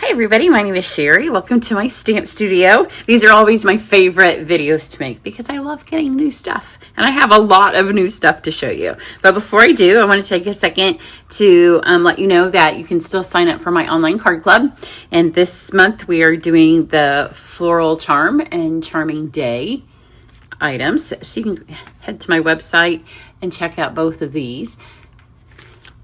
Hi everybody, my name is Cheri. Welcome to my stamp studio. These are always my favorite videos to make because I love getting new stuff. And I have a lot of new stuff to show you. But before I do, I want to take a second to let you know that you can still sign up for my online card club. And this month we are doing the Floral Charm and Charming Day items. So you can head to my website and check out both of these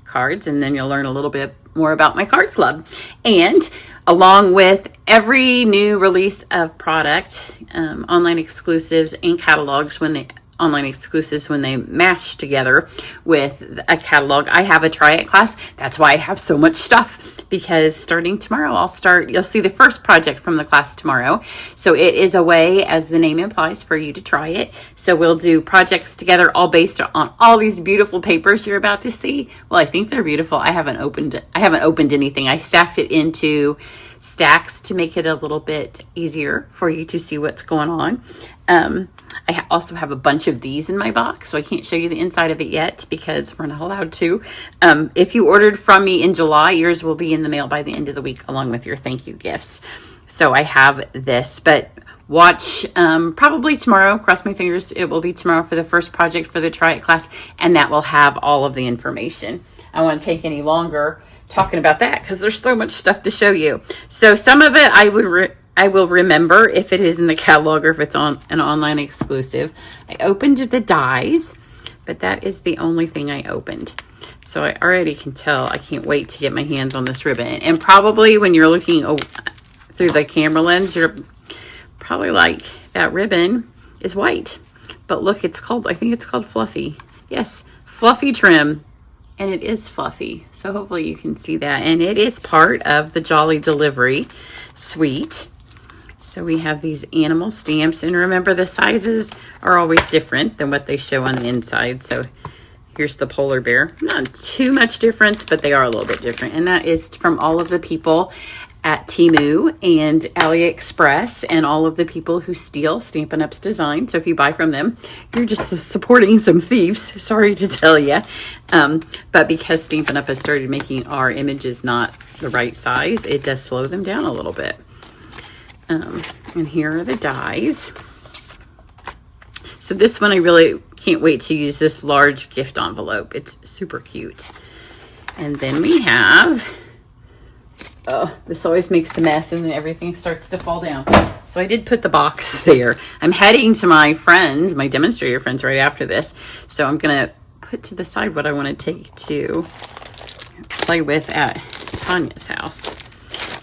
cards, and then you'll learn a little bit more about my card club. And along with every new release of product, online exclusives and catalogs, when they mash together with a catalog, I have a try it class. That's why I have so much stuff, because starting tomorrow you'll see the first project from the class tomorrow. So it is a way, as the name implies, for you to try it. So we'll do projects together, all based on all these beautiful papers you're about to see. Well, I think they're beautiful. I haven't opened anything. I stacked it into stacks to make it a little bit easier for you to see what's going on. I also have a bunch of these in my box, so I can't show you the inside of it yet because we're not allowed to. If you ordered from me in July, yours will be in the mail by the end of the week along with your thank you gifts. So I have this, but watch probably tomorrow. Cross my fingers, it will be tomorrow for the first project for the Try It class, and that will have all of the information. I won't take any longer talking about that because there's so much stuff to show you. So some of it I will remember if it is in the catalog or if it's on an online exclusive. I opened the dies, but that is the only thing I opened. So I already can tell I can't wait to get my hands on this ribbon. And probably when you're looking through the camera lens, you're probably like, that ribbon is white. But look, I think it's called Fluffy. Yes, Fluffy Trim. And it is fluffy, so hopefully you can see that. And it is part of the Jolly Delivery suite. So we have these animal stamps, and remember, the sizes are always different than what they show on the inside. So here's the polar bear. Not too much difference, but they are a little bit different. And that is from all of the people at Temu and AliExpress and all of the people who steal Stampin' Up's design. So if you buy from them, you're just supporting some thieves. Sorry to tell you. But because Stampin' Up has started making our images not the right size, it does slow them down a little bit. And here are the dies. So this one, I really can't wait to use this large gift envelope. It's super cute. And then we have, oh, this always makes a mess and then everything starts to fall down. So I did put the box there. I'm heading to my friends, my demonstrator friends, right after this. So I'm going to put to the side what I want to take to play with at Tanya's house.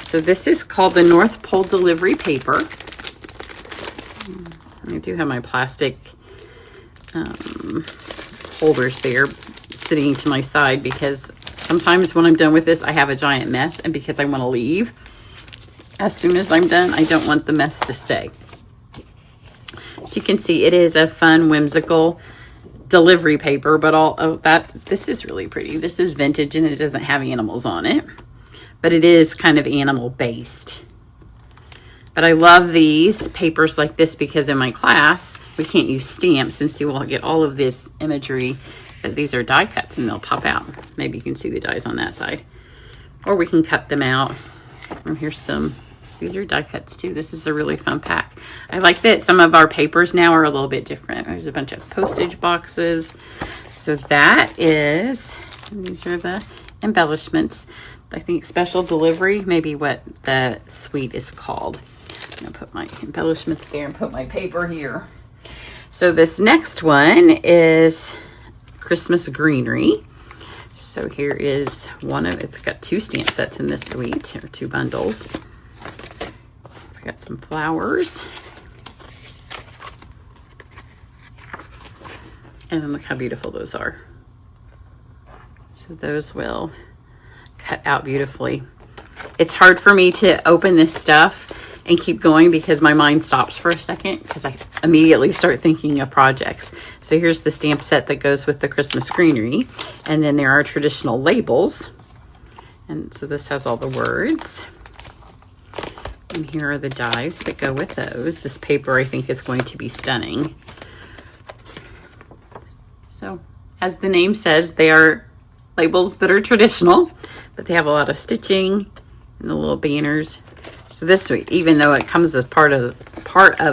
So this is called the North Pole Delivery Paper. I do have my plastic holders there sitting to my side because sometimes when I'm done with this, I have a giant mess, and because I want to leave as soon as I'm done, I don't want the mess to stay. So you can see it is a fun, whimsical delivery paper, but all of that, this is really pretty. This is vintage and it doesn't have animals on it, but it is kind of animal based. But I love these papers like this because in my class, we can't use stamps, and so we'll get all of this imagery. These are die cuts and they'll pop out. Maybe you can see the dies on that side, or we can cut them out. Oh, here's some, these are die cuts too. This is a really fun pack. I like that some of our papers now are a little bit different. There's a bunch of postage boxes. So that is, these are the embellishments. I think special delivery, maybe what the suite is called. I'm gonna put my embellishments there and put my paper here. So this next one is Christmas Greenery. So here is one of, it's got 2 stamp sets in this suite, or 2 bundles. It's got some flowers. And then look how beautiful those are. So those will cut out beautifully. It's hard for me to open this stuff and keep going because my mind stops for a second because I immediately start thinking of projects. So here's the stamp set that goes with the Christmas Greenery. And then there are traditional labels. And so this has all the words. And here are the dies that go with those. This paper I think is going to be stunning. So as the name says, they are labels that are traditional, but they have a lot of stitching and the little banners. So this week, even though it comes as part of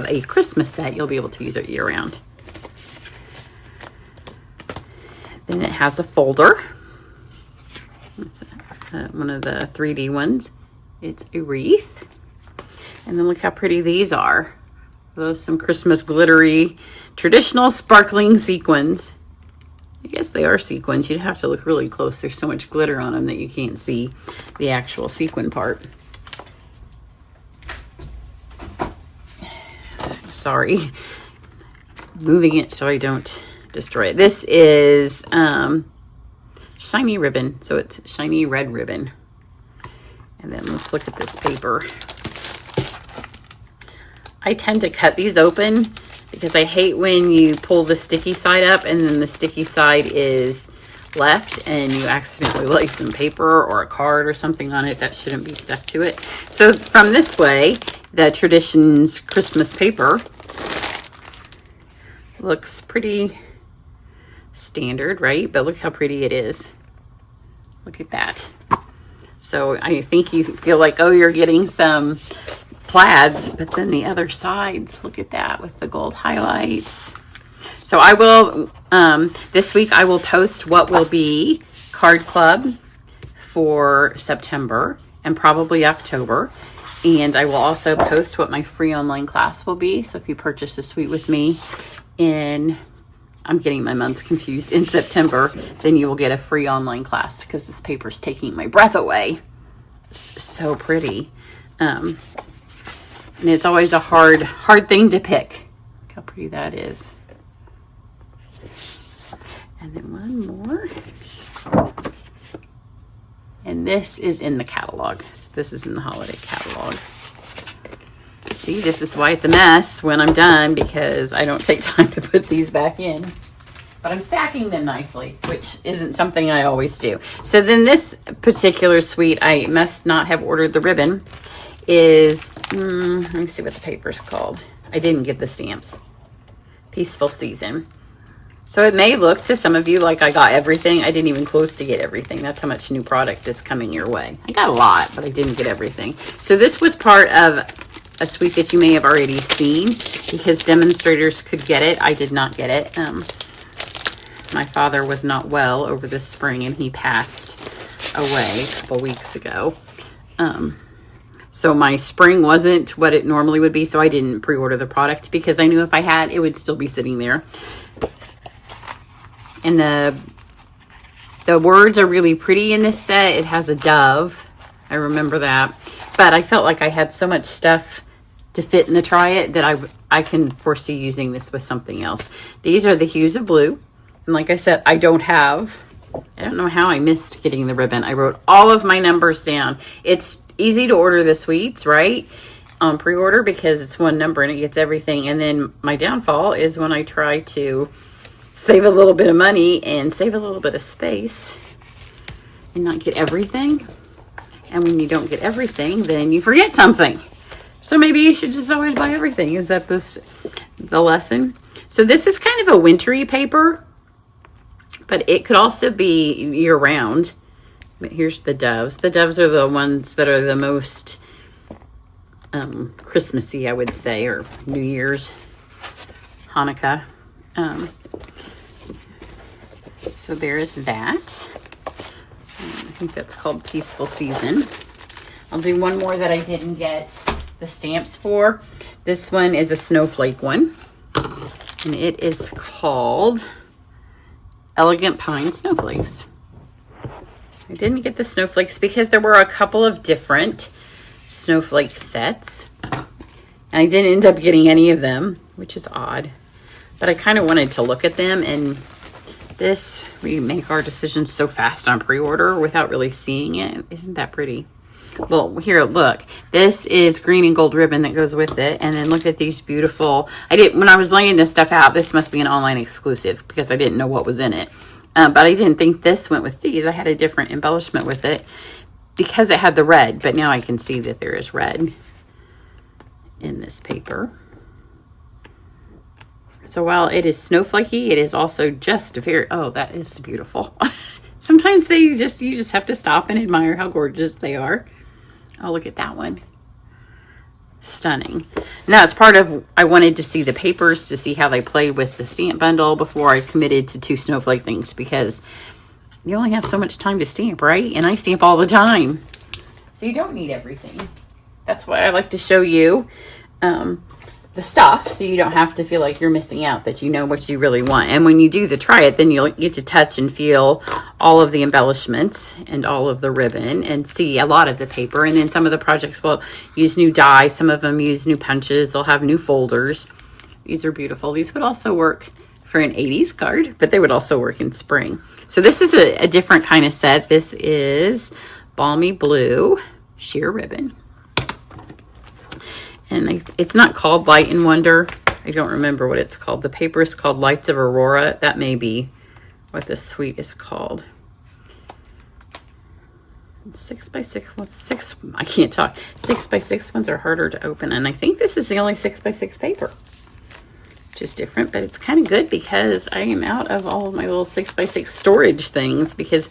a Christmas set, you'll be able to use it year round. Then it has a folder. It's one of the 3D ones. It's a wreath. And then look how pretty these are. Those some Christmas glittery, traditional sparkling sequins. I guess they are sequins. You'd have to look really close. There's so much glitter on them that you can't see the actual sequin part. Sorry. Moving it so I don't destroy it. This is shiny ribbon. So it's shiny red ribbon. And then let's look at this paper. I tend to cut these open because I hate when you pull the sticky side up and then the sticky side is left and you accidentally lay some paper or a card or something on it that shouldn't be stuck to it. So from this way, the Traditions Christmas paper looks pretty standard, right? But look how pretty it is. Look at that. So I think you feel like, oh, you're getting some plaids, but then the other sides, look at that with the gold highlights. So I will, this week I will post what will be Card Club for September and probably October. And I will also post what my free online class will be. So if you purchase a suite with me I'm getting my months confused, in September, then you will get a free online class because this paper is taking my breath away. It's so pretty. And it's always a hard thing to pick. Look how pretty that is. And then one more. And this is in the catalog. So this is in the holiday catalog. See, this is why it's a mess when I'm done, because I don't take time to put these back in. But I'm stacking them nicely, which isn't something I always do. So then this particular suite, I must not have ordered the ribbon, is, let me see what the paper's called. I didn't get the stamps. Peaceful Season. So it may look to some of you like I got everything. I didn't even close to get everything. That's how much new product is coming your way. I got a lot, but I didn't get everything. So this was part of a suite that you may have already seen because demonstrators could get it. I did not get it. My father was not well over the spring and he passed away a couple weeks ago. So my spring wasn't what it normally would be, so I didn't pre-order the product because I knew if I had, it would still be sitting there. And the words are really pretty in this set. It has a dove. I remember that. But I felt like I had so much stuff to fit in the try it that I can foresee using this with something else. These are the hues of blue. And like I said, I don't know how I missed getting the ribbon. I wrote all of my numbers down. It's easy to order the suites, right? On pre-order because it's one number and it gets everything. And then my downfall is when I try to save a little bit of money and save a little bit of space and not get everything. And when you don't get everything, then you forget something. So maybe you should just always buy everything. Is that the lesson? So this is kind of a wintry paper, but it could also be year round. But here's the doves. The doves are the ones that are the most Christmassy, I would say, or New Year's, Hanukkah. So there's that. I think that's called Peaceful Season. I'll do one more that I didn't get the stamps for. This one is a snowflake one. And it is called Elegant Pine Snowflakes. I didn't get the snowflakes because there were a couple of different snowflake sets. And I didn't end up getting any of them, which is odd. But I kind of wanted to look at them, and we make our decisions so fast on pre-order without really seeing it. Isn't that pretty? Well, here, look. This is green and gold ribbon that goes with it. And then look at these beautiful... when I was laying this stuff out, this must be an online exclusive because I didn't know what was in it. But I didn't think this went with these. I had a different embellishment with it because it had the red. But now I can see that there is red in this paper. So while it is snowflakey, it is also just very... Oh, that is beautiful. Sometimes you just have to stop and admire how gorgeous they are. Oh, look at that one. Stunning. Now, it's part of, I wanted to see the papers to see how they played with the stamp bundle before I committed to 2 snowflake things, because you only have so much time to stamp, right? And I stamp all the time. So you don't need everything. That's why I like to show you the stuff, so you don't have to feel like you're missing out, that you know what you really want. And when you do the try it, then you'll get to touch and feel all of the embellishments and all of the ribbon and see a lot of the paper. And then some of the projects will use new dies. Some of them use new punches. They'll have new folders. These are beautiful. These would also work for an 80s card, but they would also work in spring. So this is a different kind of set. This is Balmy Blue sheer ribbon. And it's not called Light and Wonder. I don't remember what it's called. The paper is called Lights of Aurora. That may be what this suite is called. 6x6, well, 6, I can't talk. 6x6 ones are harder to open. And I think this is the only 6x6 paper, which is different, but it's kind of good because I am out of all of my little 6x6 storage things, because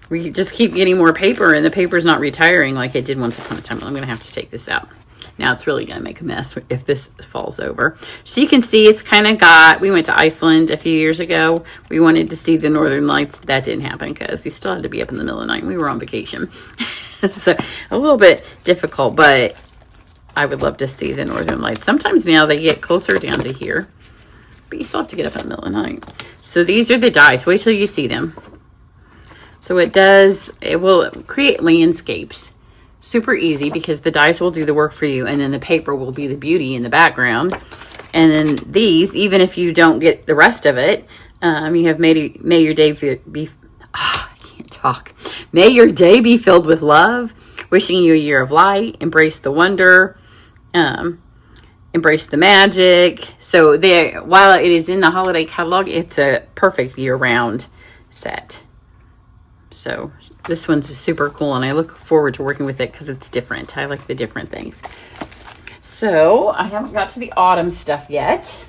we just keep getting more paper and the paper's not retiring like it did once upon a time. I'm going to have to take this out. Now it's really going to make a mess if this falls over. So you can see it's kind of got, we went to Iceland a few years ago. We wanted to see the Northern Lights. That didn't happen because we still had to be up in the middle of the night. We were on vacation. So a little bit difficult, but I would love to see the Northern Lights. Sometimes now they get closer down to here, but you still have to get up in the middle of the night. So these are the dies. Wait till you see them. So it will create landscapes. Super easy because the dies will do the work for you, and then the paper will be the beauty in the background. And then these, even if you don't get the rest of it, you have may your day be I can't talk. May your day be filled with love. Wishing you a year of light. Embrace the wonder. Embrace the magic. So while it is in the holiday catalog, it's a perfect year-round set. So this one's super cool, and I look forward to working with it because it's different. I like the different things. So I haven't got to the autumn stuff yet.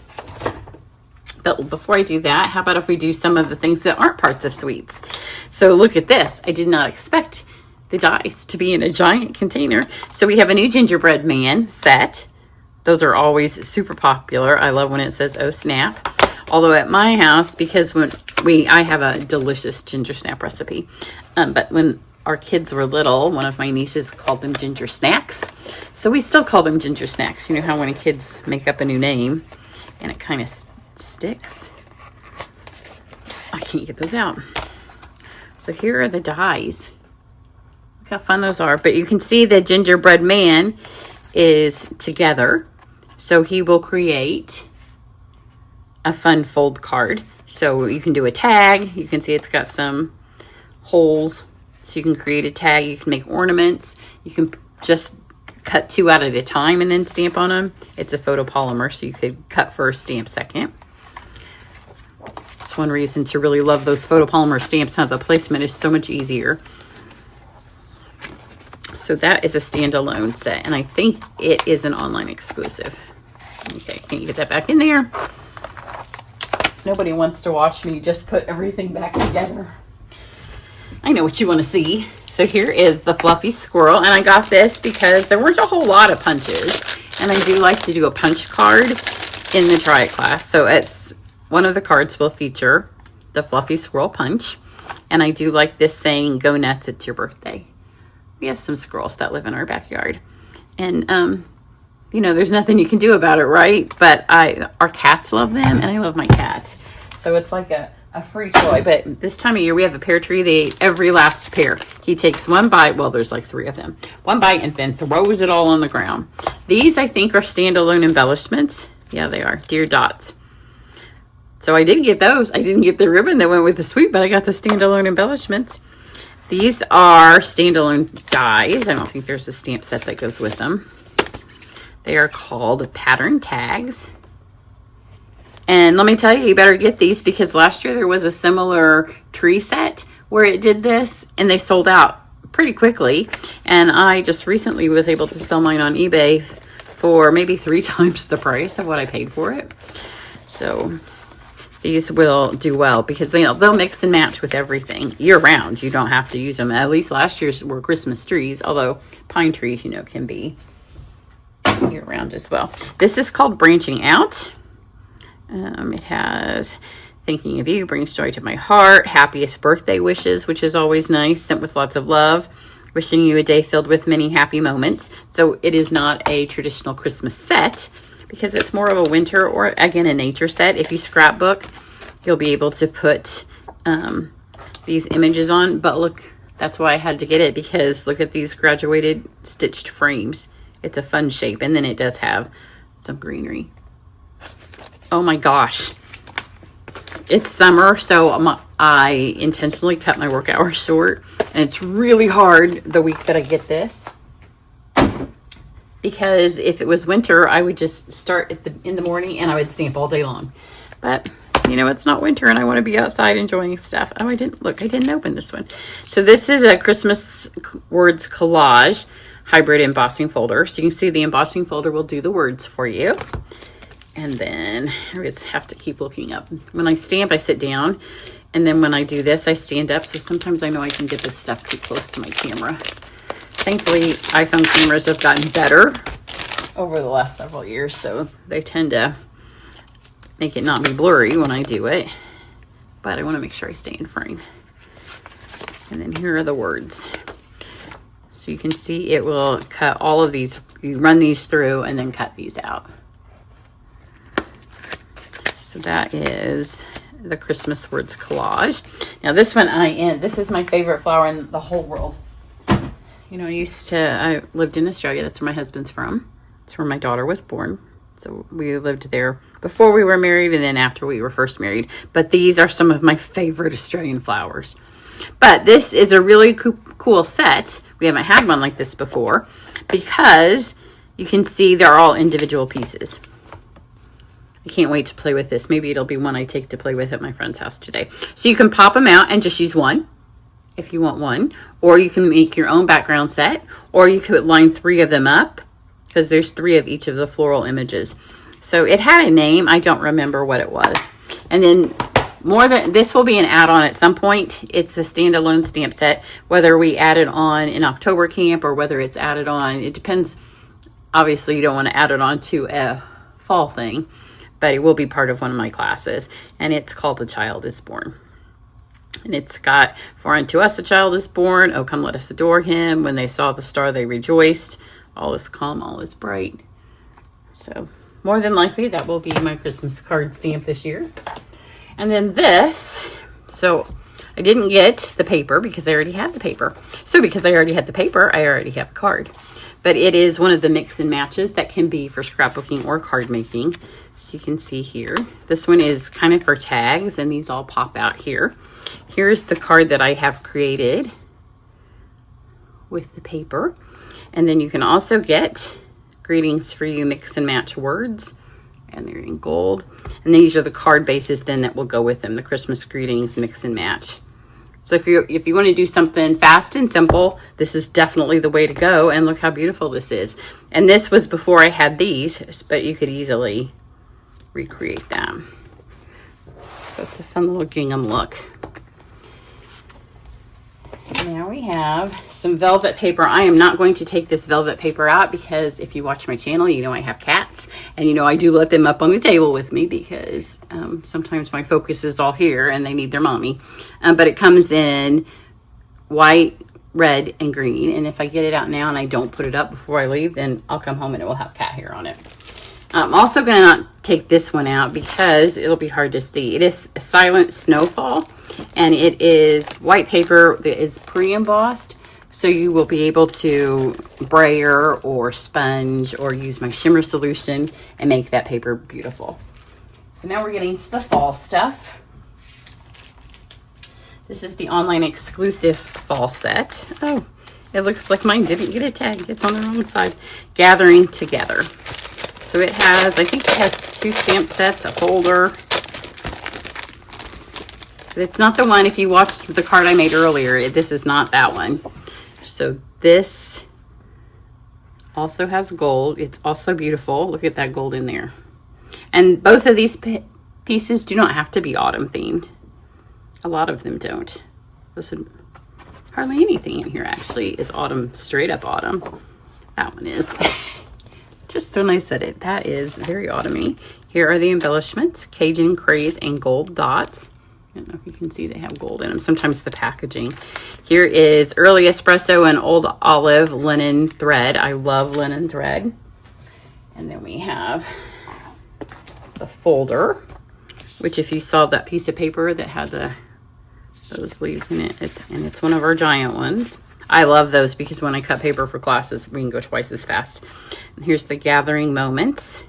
But before I do that, how about if we do some of the things that aren't parts of sweets? So look at this. I did not expect the dies to be in a giant container. So we have a new Gingerbread Man set. Those are always super popular. I love when it says, oh snap. Although at my house, because I have a delicious ginger snap recipe. But when our kids were little, one of my nieces called them ginger snacks. So we still call them ginger snacks. You know how when kids make up a new name and it kind of sticks? I can't get those out. So here are the dies. Look how fun those are. But you can see the Gingerbread Man is together. So he will create a fun fold card. So you can do a tag. You can see it's got some holes. So you can create a tag. You can make ornaments. You can just cut 2 out at a time and then stamp on them. It's a photopolymer, so you could cut first, stamp second. That's one reason to really love those photopolymer stamps. How the placement is so much easier. So that is a standalone set, and I think it is an online exclusive. Okay, can you get that back in there? Nobody wants to watch me just put everything back together. I know what you want to see. So here is the fluffy squirrel, and I got this because there weren't a whole lot of punches, and I do like to do a punch card in the try it class. So it's one of the cards will feature the fluffy squirrel punch, and I do like this saying, go nuts, it's your birthday. We have some squirrels that live in our backyard, and you know, there's nothing you can do about it, right? But our cats love them, and I love my cats. So it's like a free toy. But this time of year, we have a pear tree. They ate every last pear. He takes one bite. Well, there's like 3 of them. One bite and then throws it all on the ground. These, I think, are standalone embellishments. Yeah, they are. Dear Dots. So I did get those. I didn't get the ribbon that went with the sweet, but I got the standalone embellishments. These are standalone dies. I don't think there's a stamp set that goes with them. They are called pattern tags. And let me tell you, you better get these because last year there was a similar tree set where it did this and they sold out pretty quickly. And I just recently was able to sell mine on eBay for maybe 3 times the price of what I paid for it. So these will do well because they'll mix and match with everything year round. You don't have to use them. At least last year's were Christmas trees, although pine trees, can be year round as well. This is called Branching Out. It has thinking of you brings joy to my heart, happiest birthday wishes, which is always nice, sent with lots of love, wishing you a day filled with many happy moments. So it is not a traditional Christmas set because it's more of a winter or, again, a nature set. If you scrapbook, you'll be able to put these images on. But look, that's why I had to get it, because look at these graduated stitched frames. It's a fun shape. And then it does have some greenery. Oh my gosh. It's summer, so I intentionally cut my work hours short. And it's really hard the week that I get this, because if it was winter, I would just start in the morning and I would stamp all day long. But it's not winter and I want to be outside enjoying stuff. Oh, I didn't open this one. So this is a Christmas words collage hybrid embossing folder. So you can see the embossing folder will do the words for you. And then I just have to keep looking up. When I stamp, I sit down. And then when I do this, I stand up. So sometimes I know I can get this stuff too close to my camera. Thankfully, iPhone cameras have gotten better over the last several years, so they tend to make it not be blurry when I do it. But I want to make sure I stay in frame. And then here are the words. So you can see it will cut all of these. You run these through and then cut these out. So that is the Christmas words collage. Now this one this is my favorite flower in the whole world. I lived in Australia. That's where my husband's from. That's where my daughter was born. So we lived there before we were married and then after we were first married. But these are some of my favorite Australian flowers. But this is a really cool set. We haven't had one like this before because you can see they're all individual pieces. I can't wait to play with this. Maybe it'll be one I take to play with at my friend's house today. So you can pop them out and just use one if you want one, or you can make your own background set, or you could line 3 of them up because there's 3 of each of the floral images. So it had a name. I don't remember what it was. And then this will be an add-on at some point. It's a standalone stamp set, whether we add it on in October camp or whether it's added on. It depends. Obviously, you don't want to add it on to a fall thing, but it will be part of one of my classes. And it's called The Child is Born. And it's got, for unto us a child is born. Oh, come let us adore him. When they saw the star, they rejoiced. All is calm, all is bright. So more than likely, that will be my Christmas card stamp this year. And then this, so I didn't get the paper because I already had the paper. So because I already had the paper, I already have a card. But it is one of the mix and matches that can be for scrapbooking or card making. So you can see here, this one is kind of for tags and these all pop out here. Here's the card that I have created with the paper. And then you can also get greetings for you mix and match words. And they're in gold. And these are the card bases then that will go with them, the Christmas greetings mix and match. So if you want to do something fast and simple, this is definitely the way to go. And look how beautiful this is. And this was before I had these, but you could easily recreate them. So it's a fun little gingham look. Now we have some velvet paper. I am not going to take this velvet paper out because if you watch my channel, you know I have cats. And you know I do let them up on the table with me because sometimes my focus is all here and they need their mommy. But it comes in white, red, and green. And if I get it out now and I don't put it up before I leave, then I'll come home and it will have cat hair on it. I'm also going to not take this one out because it'll be hard to see. It is a silent snowfall, and it is white paper that is pre-embossed, so you will be able to brayer or sponge or use my shimmer solution and make that paper beautiful. So now we're getting to the fall stuff. This is the online exclusive fall set. Oh, it looks like mine didn't get a tag. It's on the wrong side. Gathering Together. So it has, I think it has 2 stamp sets, a folder. It's not the one, if you watched the card I made earlier, this is not that one. So this also has gold. It's also beautiful. Look at that gold in there. And both of these pieces do not have to be autumn themed. A lot of them don't. Hardly anything in here actually is autumn, straight up autumn. That one is. Just when I said it, that is very autumny. Here are the embellishments, Cajun craze and gold dots. I don't know if you can see they have gold in them. Sometimes the packaging. Here is early espresso and old olive linen thread. I love linen thread. And then we have the folder, which if you saw that piece of paper that had those leaves in it, it's one of our giant ones. I love those because when I cut paper for classes, we can go twice as fast. And here's the gathering moments.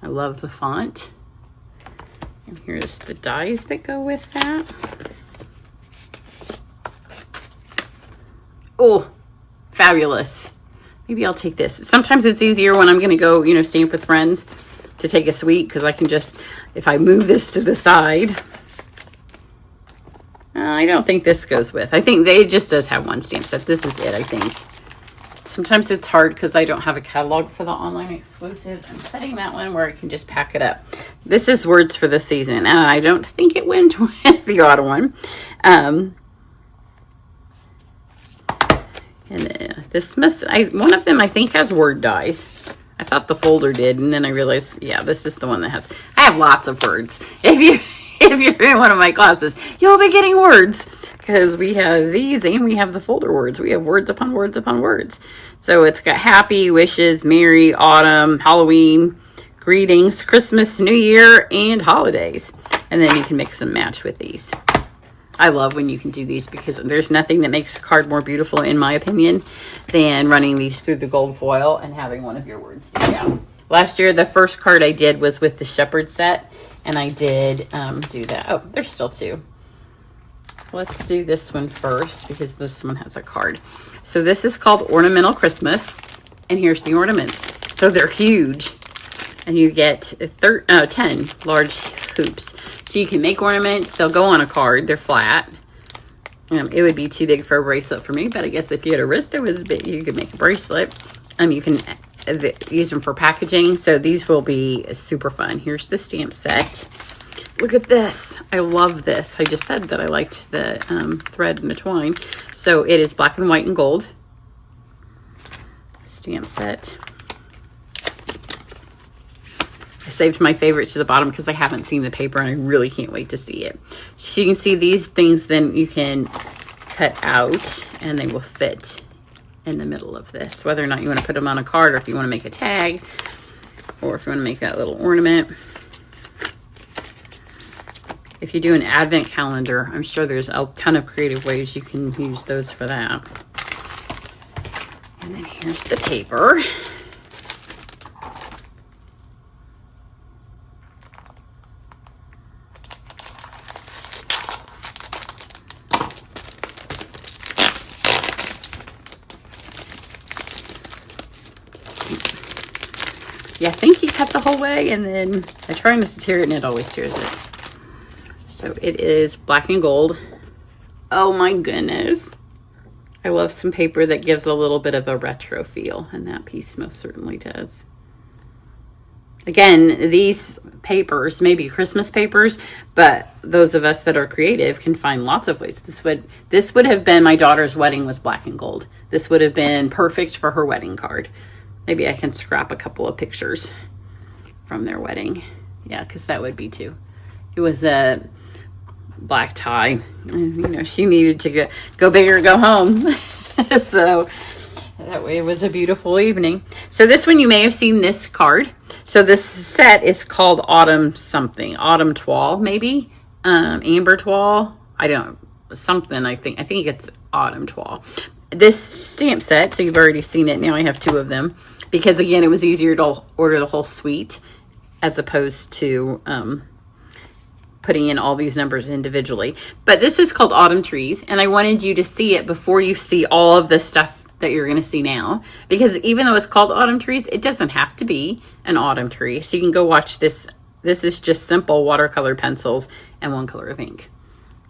I love the font. And here's the dies that go with that. Oh, fabulous. Maybe I'll take this. Sometimes it's easier when I'm going to go, you know, stamp with friends to take a suite because I can just, if I move this to the side. I don't think this goes with. I think it just does have one stamp set. This is it, I think. Sometimes it's hard because I don't have a catalog for the online exclusive. I'm setting that one where I can just pack it up. This is Words for the Season, and I don't think it went with the autumn one. And this one of them I think has word dies. I thought the folder did, and then I realized, yeah, this is the one that has. I have lots of words. If you're in one of my classes, you'll be getting words because we have these and we have the folder words. We have words upon words upon words. So it's got happy, wishes, merry, autumn, Halloween, greetings, Christmas, New Year, and holidays. And then you can mix and match with these. I love when you can do these because there's nothing that makes a card more beautiful, in my opinion, than running these through the gold foil and having one of your words stick out. Last year, the first card I did was with the Shepherd set, and I did do that. Oh, there's still two. Let's do this one first because this one has a card. So this is called Ornamental Christmas, and here's the ornaments. So they're huge, and you get 10 large hoops. So you can make ornaments. They'll go on a card. They're flat. It would be too big for a bracelet for me, but I guess if you had a wrist that was big, you could make a bracelet. You can use them for packaging. So these will be super fun. Here's the stamp set. Look at this. I love this. I just said that I liked the thread and the twine. So it is black and white and gold. Stamp set. I saved my favorite to the bottom because I haven't seen the paper and I really can't wait to see it. So you can see these things then you can cut out and they will fit in the middle of this. Whether or not you want to put them on a card or if you want to make a tag or if you want to make that little ornament. If you do an advent calendar, I'm sure there's a ton of creative ways you can use those for that. And then here's the paper. Yeah, I think he cut the whole way, and then I try not to tear it, and it always tears it. So it is black and gold. Oh my goodness. I love some paper that gives a little bit of a retro feel, and that piece most certainly does. Again, these papers may be Christmas papers, but those of us that are creative can find lots of ways. This would have been, my daughter's wedding was black and gold. This would have been perfect for her wedding card. Maybe I can scrap a couple of pictures from their wedding. Yeah, because that would be too. It was a black tie. And, you know, she needed to go big or go home. So that way it was a beautiful evening. So this one, you may have seen this card. So this set is called Autumn something. Autumn Toile, maybe. Amber Toile. I don't, something, I think it's Autumn Toile. This stamp set, so you've already seen it. Now I have two of them. Because again, it was easier to order the whole suite as opposed to putting in all these numbers individually. But this is called Autumn Trees, and I wanted you to see it before you see all of the stuff that you're going to see now. Because even though it's called Autumn Trees, it doesn't have to be an autumn tree. So you can go watch this. This is just simple watercolor pencils and one color of ink.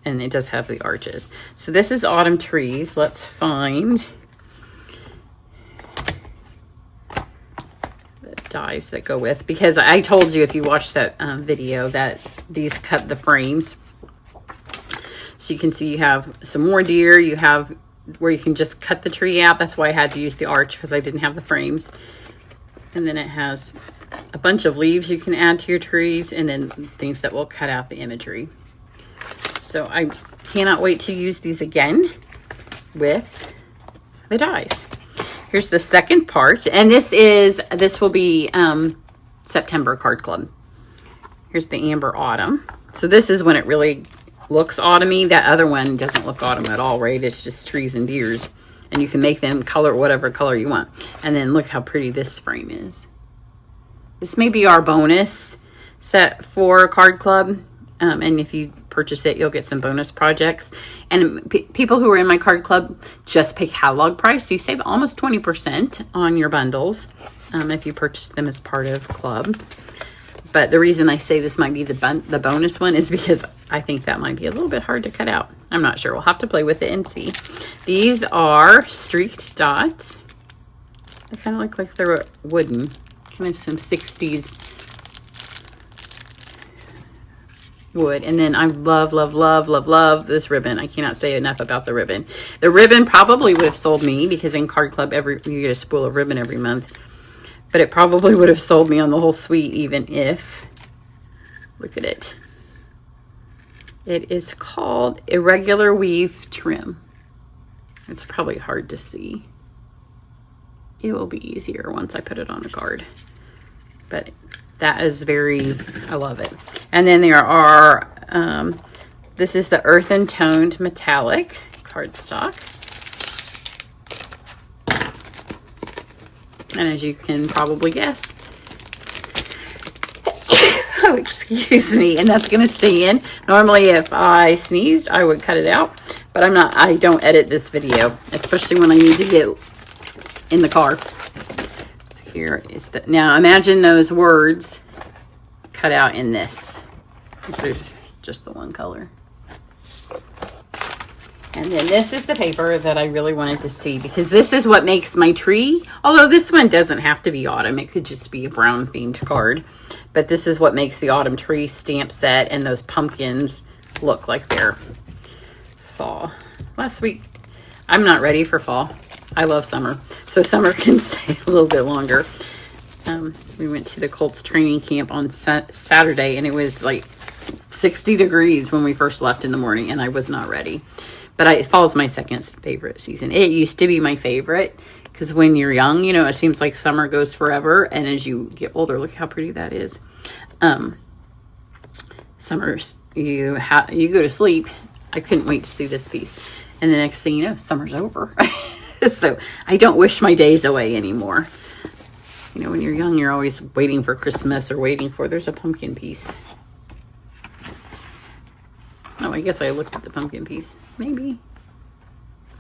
And it does have the arches. So this is Autumn Trees. Let's find the dies that go with, because I told you if you watched that video that these cut the frames. So you can see you have some more deer. You have where you can just cut the tree out. That's why I had to use the arch, because I didn't have the frames. And then it has a bunch of leaves you can add to your trees, and then things that will cut out the imagery. So I cannot wait to use these again with the dies. Here's the second part, and this will be September Card Club. Here's the Amber Autumn. So this is when it really looks autumny. That other one doesn't look autumn at all, right? It's just trees and deers, and you can make them color whatever color you want. And then look how pretty this frame is. This may be our bonus set for Card Club, and if you purchase it, you'll get some bonus projects. And people who are in my Card Club just pay catalog price, so you save almost 20% on your bundles if you purchase them as part of club. But the reason I say this might be the bonus one is because I think that might be a little bit hard to cut out. I'm not sure. We'll have to play with it and see. These are streaked dots. They kind of look like they're wooden. Kind of some 60s wood. And then I love, love, love, love, love this ribbon. I cannot say enough about the ribbon. The ribbon probably would have sold me, because in Card Club you get a spool of ribbon every month. But it probably would have sold me on the whole suite, even if, look at it. It is called Irregular Weave Trim. It's probably hard to see. It will be easier once I put it on a card. But that is I love it. And then there are, this is the Earthen Toned Metallic cardstock. And as you can probably guess, oh, excuse me, and that's going to stay in. Normally, if I sneezed, I would cut it out, but I don't edit this video, especially when I need to get in the car. So here is now imagine those words cut out in this. There's just the one color. And then this is the paper that I really wanted to see, because this is what makes my tree, although this one doesn't have to be autumn. It could just be a brown themed card. But this is what makes the autumn tree stamp set and those pumpkins look like they're fall. Last week, I'm not ready for fall. I love summer. So summer can stay a little bit longer. We went to the Colts training camp on Saturday, and it was like 60 degrees when we first left in the morning, and I was not ready. But fall's my second favorite season. It used to be my favorite, because when you're young, it seems like summer goes forever. And as you get older, look how pretty that is. Summer's, you go to sleep. I couldn't wait to see this piece. And the next thing you know, summer's over. So I don't wish my days away anymore. When you're young, you're always waiting for Christmas or there's a pumpkin piece. Oh, I guess I looked at the pumpkin piece. Maybe.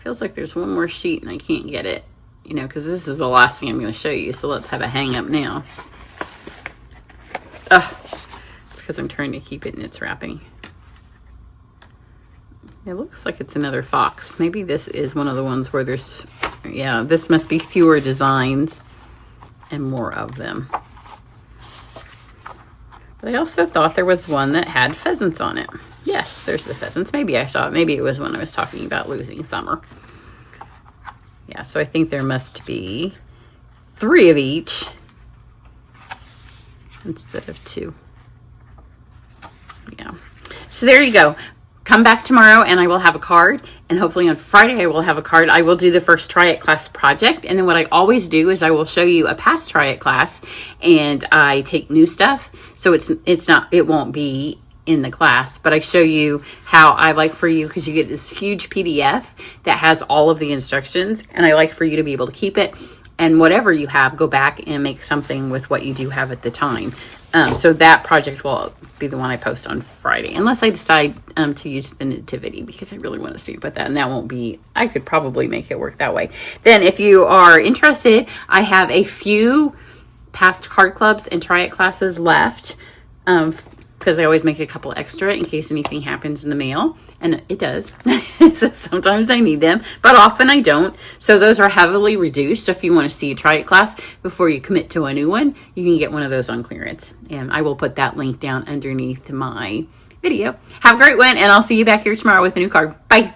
Feels like there's one more sheet and I can't get it. Because this is the last thing I'm going to show you. So let's have a hang up now. It's because I'm trying to keep it in its wrapping. It looks like it's another fox. Maybe this is one of the ones where there's, yeah, this must be fewer designs and more of them. But I also thought there was one that had pheasants on it. Yes, there's the pheasants. Maybe I saw it. Maybe it was when I was talking about losing summer. Yeah, so I think there must be 3 of each instead of 2. Yeah. So there you go. Come back tomorrow and I will have a card, and hopefully on Friday I will have a card. I will do the first Try It class project, and then what I always do is I will show you a past Try It class, and I take new stuff, so it won't be in the class, but I show you how I like for you, because you get this huge PDF that has all of the instructions, and I like for you to be able to keep it, and whatever you have, go back and make something with what you do have at the time. So that project will be the one I post on Friday, unless I decide to use the nativity, because I really want to see with that, and that won't be, I could probably make it work that way. Then if you are interested, I have a few past card clubs and Try It classes left because I always make a couple extra in case anything happens in the mail, and it does. So sometimes I need them, but often I don't. So those are heavily reduced. So if you want to see a try it class before you commit to a new one, you can get one of those on clearance. And I will put that link down underneath my video. Have a great one, and I'll see you back here tomorrow with a new card. Bye.